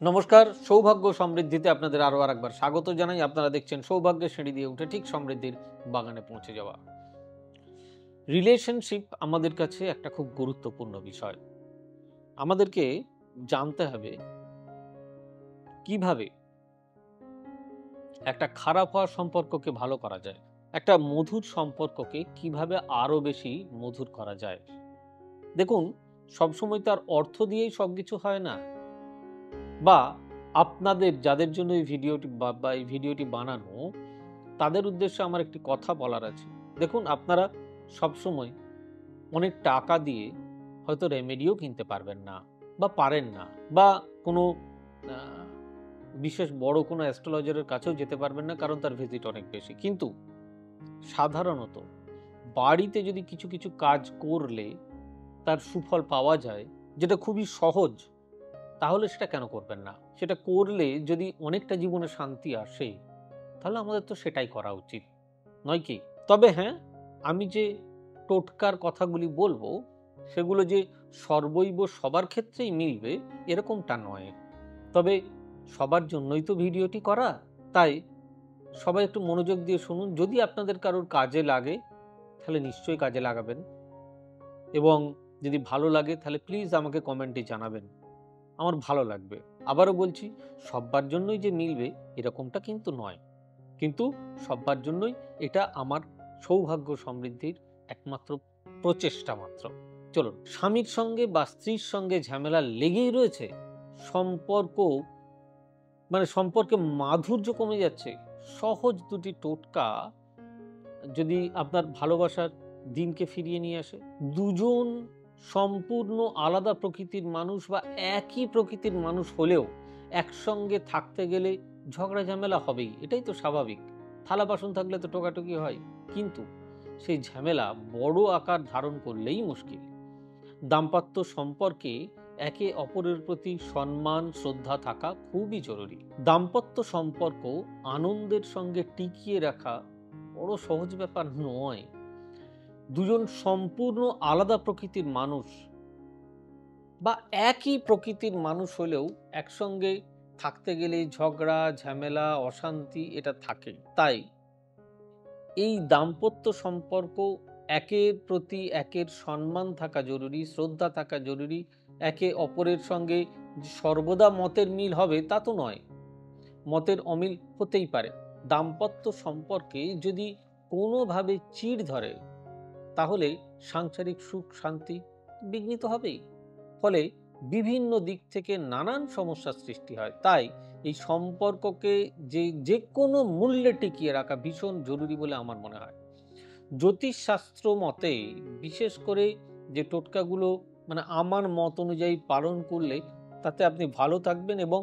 নমস্কার, সৌভাগ্য সমৃদ্ধিতে আপনাদের আরও একবার স্বাগত জানাই। আপনারা দেখছেন সৌভাগ্যের সিঁড়ি দিয়ে উঠে ঠিক সমৃদ্ধির বাগানে পৌঁছে যাওয়া। রিলেশনশিপ আমাদের কাছে একটা খুব গুরুত্বপূর্ণ বিষয়। আমাদেরকে জানতে হবে কিভাবে একটা খারাপ হওয়া সম্পর্ককে ভালো করা যায়, একটা মধুর সম্পর্ককে কিভাবে আরো বেশি মধুর করা যায়। দেখুন, সবসময় তার অর্থ দিয়েই সবকিছু হয় না, বা আপনাদের যাদের জন্য এই ভিডিওটি বানানো তাদের উদ্দেশ্যে আমার একটি কথা বলার আছে। দেখুন, আপনারা সবসময় অনেক টাকা দিয়ে হয়তো রেমেডিও কিনতে পারবেন না, বা পারেন না, বা কোনো বিশেষ বড় কোনো অ্যাস্ট্রোলজারের কাছেও যেতে পারবেন না, কারণ তার ভিজিট অনেক বেশি। কিন্তু সাধারণত বাড়িতে যদি কিছু কিছু কাজ করলে তার সুফল পাওয়া যায়, যেটা খুবই সহজ, তাহলে সেটা কেন করবেন না? সেটা করলে যদি অনেকটা জীবনে শান্তি আসে, তাহলে আমাদের তো সেটাই করা উচিত, নয় কি? তবে হ্যাঁ, আমি যে টোটকার কথাগুলি বলবো, সেগুলো যে সর্বৈব সবার ক্ষেত্রেই মিলবে এরকমটা নয়। তবে সবার জন্যই তো ভিডিওটি করা, তাই সবাই একটু মনোযোগ দিয়ে শুনুন। যদি আপনাদের কারোর কাজে লাগে তাহলে নিশ্চয়ই কাজে লাগাবেন, এবং যদি ভালো লাগে তাহলে প্লিজ আমাকে কমেন্টে জানাবেন, আমার ভালো লাগবে। আবারও বলছি, সবার জন্যই যে মিলবে এরকমটা কিন্তু নয়, কিন্তু সবার জন্যই এটা আমার সৌভাগ্য সমৃদ্ধির একমাত্র প্রচেষ্টা মাত্র। চলুন, স্বামীর সঙ্গে বা স্ত্রীর সঙ্গে ঝামেলা লেগেই রয়েছে, সম্পর্কে মাধুর্য কমে যাচ্ছে, সহজ দুটি টোটকা যদি আপনার ভালোবাসার দিনকে ফিরিয়ে নিয়ে আসে। দুজন সম্পূর্ণ আলাদা প্রকৃতির মানুষ বা একই প্রকৃতির মানুষ হলেও একসঙ্গে থাকতে গেলে ঝগড়া ঝামেলা হবেই, এটাই তো স্বাভাবিক। থালা বাসন থাকলে তো টোকাটুকি হয়, কিন্তু সেই ঝামেলা বড় আকার ধারণ করলেই মুশকিল। দাম্পত্য সম্পর্কে একে অপরের প্রতি সম্মান শ্রদ্ধা থাকা খুবই জরুরি। দাম্পত্য সম্পর্ক আনন্দের সঙ্গে টিকিয়ে রাখা বড় সহজ ব্যাপার নয়। দুজন সম্পূর্ণ আলাদা প্রকৃতির মানুষ বা একই প্রকৃতির মানুষ হলেও একসঙ্গে থাকতে গেলে ঝগড়া ঝামেলা অশান্তি এটা থাকে। তাই এই দাম্পত্য সম্পর্ক একের প্রতি একের সম্মান থাকা জরুরি, শ্রদ্ধা থাকা জরুরি। একে অপরের সঙ্গে সর্বদা মতের মিল হবে তা তো নয়, মতের অমিল হতেই পারে। দাম্পত্য সম্পর্কে যদি কোনোভাবে চিড় ধরে, তাহলে সাংসারিক সুখ শান্তি বিঘ্নিত হবেই। ফলে বিভিন্ন দিক থেকে নানান সমস্যার সৃষ্টি হয়। তাই এই সম্পর্ককে যে কোনো মূল্যে টিকিয়ে রাখা ভীষণ জরুরি বলে আমার মনে হয়। জ্যোতিষশাস্ত্র মতে বিশেষ করে যে টোটকাগুলো আমার মত অনুযায়ী পালন করলে তাতে আপনি ভালো থাকবেন এবং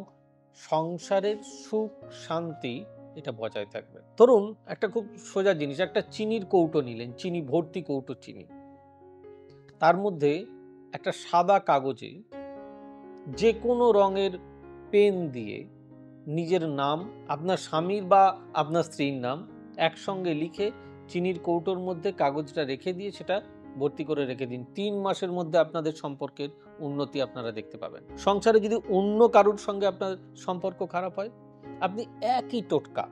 সংসারের সুখ শান্তি এটা বজায় থাকবে। ধরুন, একটা খুব সোজা জিনিস, একটা চিনির কৌটো নিলেন, চিনি ভর্তি কৌটো চিনি, তার মধ্যে একটা সাদা কাগজে যে কোনো রঙের পেন দিয়ে নিজের নাম, আপনার স্বামীর বা আপনার স্ত্রীর নাম একসঙ্গে লিখে চিনির কৌটোর মধ্যে কাগজটা রেখে দিয়ে সেটা ভর্তি করে রেখে দিন। 3 মাসের মধ্যে আপনাদের সম্পর্কের উন্নতি আপনারা দেখতে পাবেন। সংসারে যদি অন্য কারোর সঙ্গে আপনার সম্পর্ক খারাপ হয়, আপনি একই টোটকা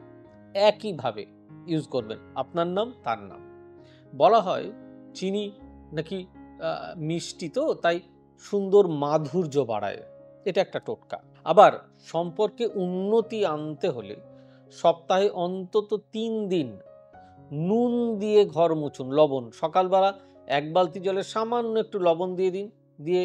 একইভাবে ইউজ করবেন, আপনার নাম তার নাম। বলা হয় চিনি নাকি মিষ্টি, তো তাই সুন্দর মাধুর্য বাড়ায়, এটা একটা টোটকা। আবার সম্পর্কে উন্নতি আনতে হলে সপ্তাহে অন্তত 3 দিন নুন দিয়ে ঘর মুছুন। লবণ, সকালবেলা 1 বালতি জলে সামান্য একটু লবণ দিয়ে দিন, দিয়ে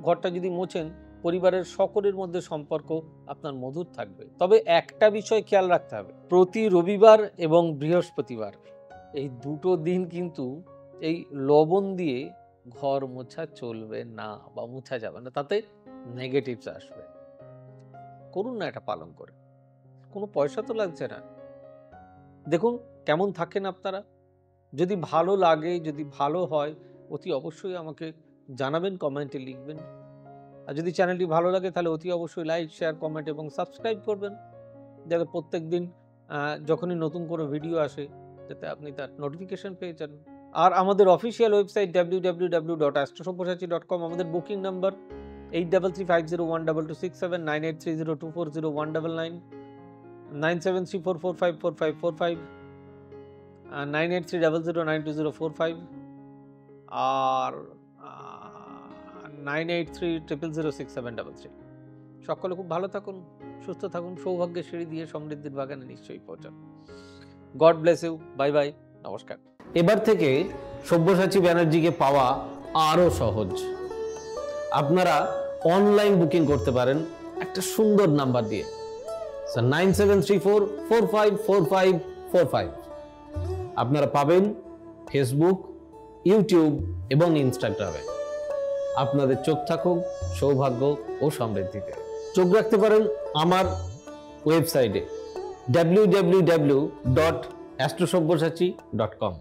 ঘরটা যদি মোছেন, পরিবারের সকলের মধ্যে সম্পর্ক আপনার মধুর থাকবে। তবে একটা বিষয় খেয়াল রাখতে হবে, প্রতি রবিবার এবং বৃহস্পতিবার এই দুটো দিন কিন্তু এই লবণ দিয়ে ঘর মোছা চলবে না, বা মোছা যাবে না, তাতে নেগেটিভস আসবে। করুন না এটা পালন করে, কোনো পয়সা তো লাগছে না। দেখুন কেমন থাকেন আপনারা। যদি ভালো লাগে, যদি ভালো হয়, অতি অবশ্যই আমাকে জানাবেন, কমেন্টে লিখবেন। আর যদি চ্যানেলটি ভালো লাগে তাহলে অতি অবশ্যই লাইক শেয়ার কমেন্ট এবং সাবস্ক্রাইব করবেন, যাতে প্রত্যেক দিন যখনই নতুন কোনো ভিডিও আসে যাতে আপনি তার নোটিফিকেশন পেয়ে যান। আর আমাদের অফিসিয়াল ওয়েবসাইট www.astrosabyasachi.com, আমাদের বুকিং নাম্বার 8335012267, 9830240199, 9734454545, 9830092045 আর 9830006733। সকলে খুব ভালো থাকুন, সুস্থ থাকুন, সৌভাগ্যের সিঁড়ি দিয়ে সমৃদ্ধির বাগানে নিশ্চয়ই পৌঁছান। God bless you, bye bye, নমস্কার। এবার থেকে সব্যসাচী ব্যানার্জিকে পাওয়া আরো সহজ। আপনারা অনলাইন বুকিং করতে পারেন একটা সুন্দর নাম্বার দিয়ে, 9734454545। আপনারা পাবেন ফেসবুক, ইউটিউব এবং ইনস্টাগ্রামে। আপনাদের চোখ থাকুক সৌভাগ্য ও সমৃদ্ধিতে। চোখ রাখতে পারেন আমার ওয়েবসাইটে www.astrosabbyasachi.com।